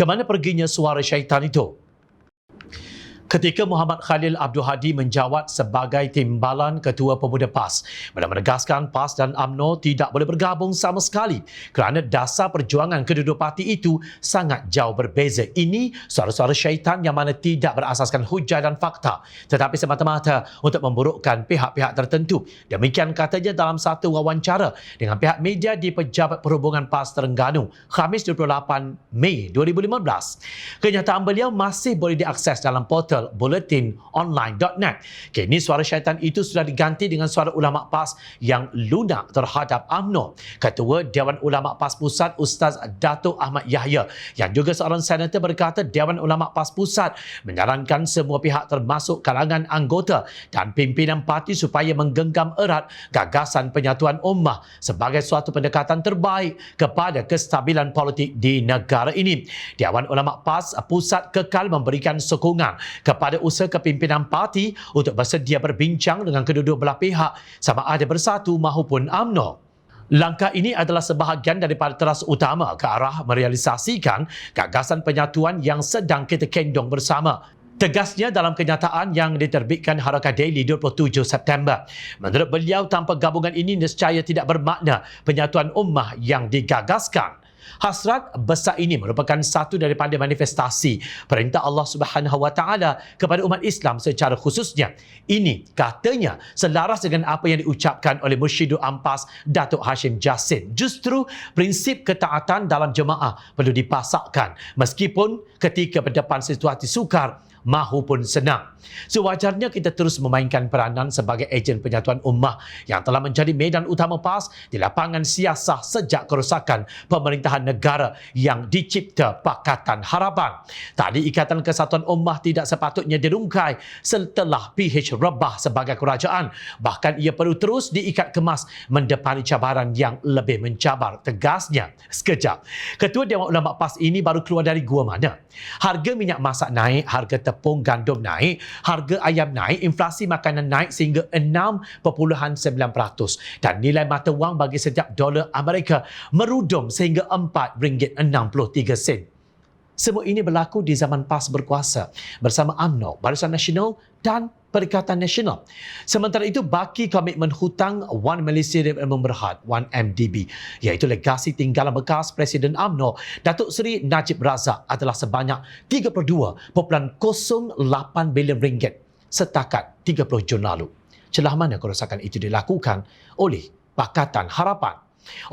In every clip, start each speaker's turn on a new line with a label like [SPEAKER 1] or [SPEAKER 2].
[SPEAKER 1] Kemana perginya suara syaitan itu? Ketika Muhammad Khalil Abdul Hadi menjawat sebagai timbalan Ketua Pemuda PAS, menegaskan PAS dan UMNO tidak boleh bergabung sama sekali kerana dasar perjuangan kedua-dua parti itu sangat jauh berbeza. Ini suara-suara syaitan yang mana tidak berasaskan hujah dan fakta, tetapi semata-mata untuk memburukkan pihak-pihak tertentu. Demikian katanya dalam satu wawancara dengan pihak media di Pejabat Perhubungan PAS Terengganu, Khamis 28 Mei 2015. Kenyataan beliau masih boleh diakses dalam portal bulletinonline.net. Kini suara syaitan itu sudah diganti dengan suara ulama PAS yang lunak terhadap UMNO. Ketua Dewan Ulama PAS Pusat Ustaz Datuk Ahmad Yahya yang juga seorang senator berkata Dewan Ulama PAS Pusat menyarankan semua pihak termasuk kalangan anggota dan pimpinan parti supaya menggenggam erat gagasan penyatuan ummah sebagai suatu pendekatan terbaik kepada kestabilan politik di negara ini. Dewan Ulama PAS Pusat kekal memberikan sokongan kepada usaha kepimpinan parti untuk bersedia berbincang dengan kedua-dua belah pihak sama ada bersatu maupun UMNO. Langkah ini adalah sebahagian daripada teras utama ke arah merealisasikan gagasan penyatuan yang sedang kita kendong bersama. Tegasnya dalam kenyataan yang diterbitkan Harakat Daily 27 September. Menurut beliau, tanpa gabungan ini nescaya tidak bermakna penyatuan ummah yang digagaskan. Hasrat besar ini merupakan satu daripada manifestasi perintah Allah Subhanahu Wa Taala kepada umat Islam secara khususnya. Ini katanya selaras dengan apa yang diucapkan oleh Mursyidul Ampas Datuk Hashim Jassin. Justru prinsip ketaatan dalam jemaah perlu dipasakkan meskipun ketika berdepan situasi sukar mahupun senang. Sewajarnya kita terus memainkan peranan sebagai ejen penyatuan ummah yang telah menjadi medan utama PAS di lapangan siasah sejak kerosakan pemerintahan negara yang dicipta Pakatan Harapan. Tali Ikatan Kesatuan Ummah tidak sepatutnya dirungkai setelah PH rebah sebagai kerajaan. Bahkan ia perlu terus diikat kemas mendepani cabaran yang lebih mencabar, tegasnya. Sekejap, Ketua Dewan Ulama PAS ini baru keluar dari gua mana? Harga minyak masak naik, harga tepung gandum naik, harga ayam naik, inflasi makanan naik sehingga 6.9% dan nilai mata wang bagi setiap dolar Amerika merudum sehingga RM4.63. Semua ini berlaku di zaman PAS berkuasa bersama UMNO, Barisan Nasional dan Perikatan Nasional. Sementara itu, baki komitmen hutang Wan Malaysia Development Berhad, 1MDB, iaitu legasi tinggalan bekas Presiden UMNO, Datuk Seri Najib Razak adalah sebanyak 32.08 bilion ringgit setakat 30 Jun lalu. Celah mana kerosakan itu dilakukan oleh Pakatan Harapan?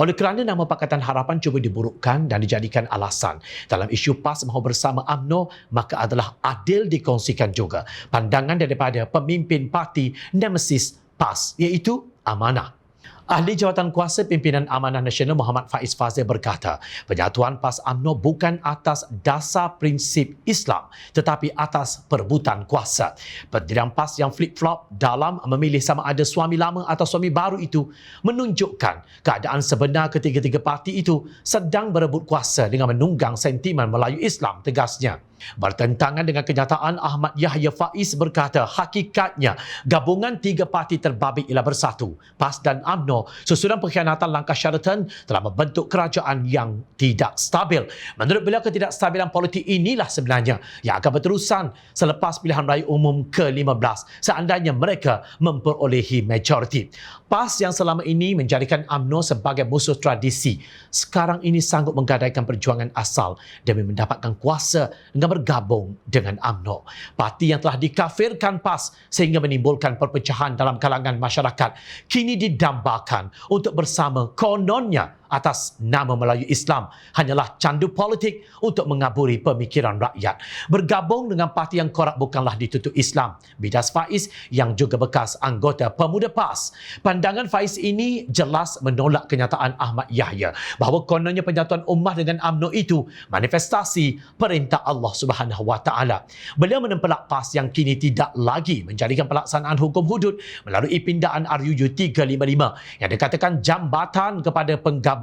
[SPEAKER 1] Oleh kerana nama Pakatan Harapan cuba diburukkan dan dijadikan alasan dalam isu PAS mahu bersama UMNO, maka adalah adil dikongsikan juga pandangan daripada pemimpin parti nemesis PAS, iaitu Amanah. Ahli Jawatan Kuasa Pimpinan Amanah Nasional Muhammad Faiz Fazil berkata, penyatuan PAS UMNO bukan atas dasar prinsip Islam tetapi atas perebutan kuasa. Pendirian PAS yang flip-flop dalam memilih sama ada suami lama atau suami baru itu menunjukkan keadaan sebenar ketiga-tiga parti itu sedang berebut kuasa dengan menunggang sentimen Melayu Islam, tegasnya. Bertentangan dengan kenyataan, Ahmad Yahya Faiz berkata hakikatnya gabungan tiga parti terbabit ialah bersatu, PAS dan UMNO, susulan pengkhianatan langkah Sheraton telah membentuk kerajaan yang tidak stabil. Menurut beliau, ketidakstabilan politik inilah sebenarnya yang akan berterusan selepas pilihan raya umum ke-15 seandainya mereka memperolehi majoriti. PAS yang selama ini menjadikan UMNO sebagai musuh tradisi, sekarang ini sanggup menggadaikan perjuangan asal demi mendapatkan kuasa dengan bergabung dengan UMNO. Parti yang telah dikafirkan PAS sehingga menimbulkan perpecahan dalam kalangan masyarakat kini didambakan untuk bersama, kononnya atas nama Melayu Islam, hanyalah candu politik untuk mengaburi pemikiran rakyat. Bergabung dengan parti yang korup bukanlah ditutup Islam. Bidas Faiz yang juga bekas anggota Pemuda PAS. Pandangan Faiz ini jelas menolak kenyataan Ahmad Yahya bahawa kononnya penyatuan ummah dengan UMNO itu manifestasi perintah Allah Subhanahu Wa Taala. Beliau menempelak PAS yang kini tidak lagi menjadikan pelaksanaan hukum hudud melalui pindaan RUU 355 yang dikatakan jambatan kepada penggabungan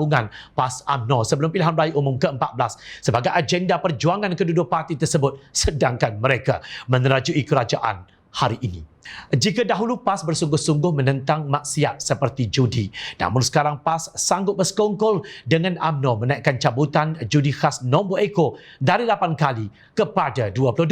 [SPEAKER 1] PAS UMNO sebelum pilihan raya umum ke-14 sebagai agenda perjuangan kedua-dua parti tersebut, sedangkan mereka menerajui kerajaan hari ini. Jika dahulu PAS bersungguh-sungguh menentang maksiat seperti judi, namun sekarang PAS sanggup bersekongkol dengan UMNO menaikkan cabutan judi khas nombor ekor dari 8 kali kepada 22.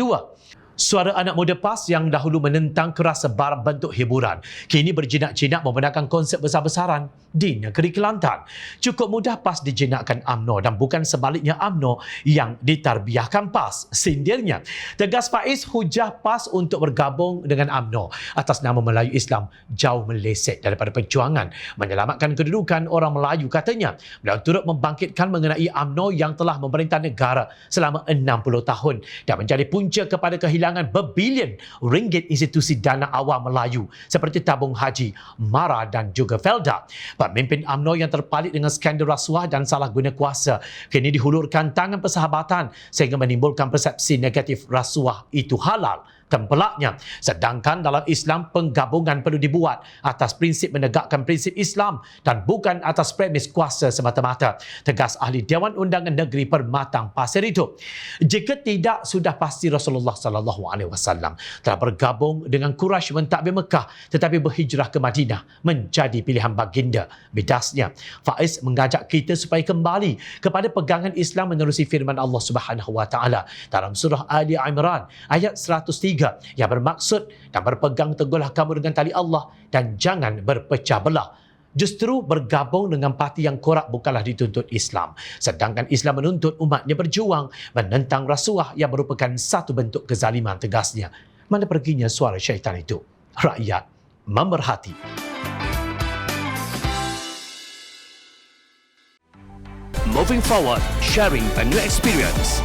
[SPEAKER 1] Suara anak muda PAS yang dahulu menentang keras sebarang bentuk hiburan kini berjinak-jinak membenarkan konsep besar-besaran di negeri Kelantan. Cukup mudah PAS dijinakkan UMNO dan bukan sebaliknya UMNO yang ditarbiahkan PAS, sindirnya. Tegas Faiz hujah PAS untuk bergabung dengan UMNO atas nama Melayu Islam jauh meleset daripada perjuangan menyelamatkan kedudukan orang Melayu, katanya. Beliau turut membangkitkan mengenai UMNO yang telah memerintah negara selama 60 tahun dan menjadi punca kepada kehilangan berbilion ringgit institusi dana awam Melayu seperti tabung haji, MARA dan juga Felda. Pemimpin UMNO yang terpalit dengan skandal rasuah dan salah guna kuasa kini dihulurkan tangan persahabatan sehingga menimbulkan persepsi negatif rasuah itu halal tempelaknya. Sedangkan dalam Islam, penggabungan perlu dibuat atas prinsip menegakkan prinsip Islam dan bukan atas premis kuasa semata-mata, tegas ahli Dewan Undangan Negeri Permatang Pasir itu. Jika tidak, sudah pasti Rasulullah SAW telah bergabung dengan Quraisy mentadbir Mekah tetapi berhijrah ke Madinah menjadi pilihan baginda. Bedasnya, Faiz mengajak kita supaya kembali kepada pegangan Islam menerusi firman Allah Subhanahu Wa Taala dalam surah Ali Imran ayat 103 yang bermaksud, dan berpegang teguhlah kamu dengan tali Allah dan jangan berpecah belah. Justru bergabung dengan parti yang korak bukanlah dituntut Islam. Sedangkan Islam menuntut umatnya berjuang menentang rasuah yang merupakan satu bentuk kezaliman, tegasnya. Mana perginya suara syaitan itu? Rakyat memerhati.
[SPEAKER 2] Moving forward, sharing a new experience.